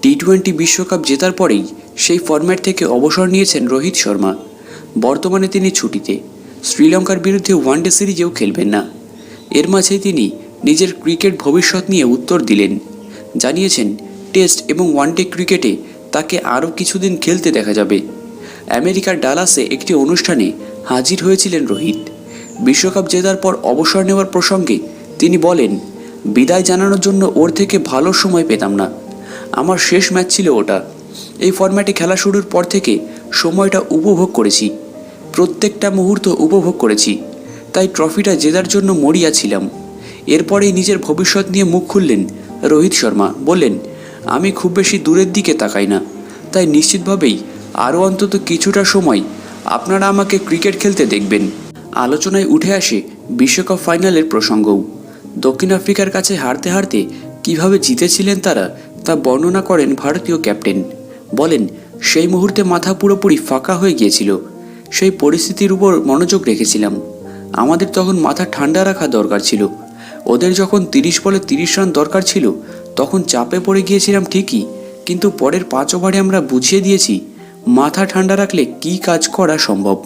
টি-20 বিশ্বকাপ জেতার পরেই সেই ফরম্যাট থেকে অবসর নিয়েছেন রোহিত শর্মা। বর্তমানে তিনি ছুটিতে, শ্রীলঙ্কার বিরুদ্ধে ওয়ানডে সিরিজেও খেলবেন না। এর মাঝেই তিনি নিজের ক্রিকেট ভবিষ্যৎ নিয়ে উত্তর দিলেন, জানিয়েছেন টেস্ট এবং ওয়ানডে ক্রিকেটে তাকে আরও কিছুদিন খেলতে দেখা যাবে। আমেরিকার ডালাসে একটি অনুষ্ঠানে হাজির হয়েছিলেন রোহিত। বিশ্বকাপ জেতার পর অবসর নেওয়ার প্রসঙ্গে তিনি বলেন, বিদায় জানানোর জন্য ওর থেকে ভালো সময় পেতাম না। আমার শেষ ম্যাচ ছিল ওটা। এই ফরম্যাটে খেলা শুরুর পর থেকে সময়টা উপভোগ করেছি, প্রত্যেকটা মুহূর্ত উপভোগ করেছি, তাই ট্রফিটা জেতার জন্য মরিয়া ছিলাম। এরপরেই নিজের ভবিষ্যৎ নিয়ে মুখ খুললেন রোহিত শর্মা। বললেন, আমি খুব বেশি দূরের দিকে তাকাই না, তাই নিশ্চিতভাবেই আরও অন্তত কিছুটা সময় আপনারা আমাকে ক্রিকেট খেলতে দেখবেন। আলোচনায় উঠে আসে বিশ্বকাপ ফাইনালের প্রসঙ্গও। দক্ষিণ আফ্রিকার কাছে হারতে হারতে কীভাবে জিতেছিলেন তারা, তা বর্ণনা করেন ভারতীয় ক্যাপ্টেন। বলেন, সেই মুহূর্তে মাথা পুরোপুরি ফাঁকা হয়ে গিয়েছিল। সেই পরিস্থিতির উপর মনোযোগ রেখেছিলাম। আমাদের তখন মাথা ঠান্ডা রাখা দরকার ছিল। ওদের যখন 30 বলে 30 রান দরকার ছিল, তখন চাপে পড়ে গিয়েছিলাম ঠিকই, কিন্তু পরের 5 ওভারে আমরা বুঝিয়ে দিয়েছি মাথা ঠান্ডা রাখলে কী কাজ করা সম্ভব।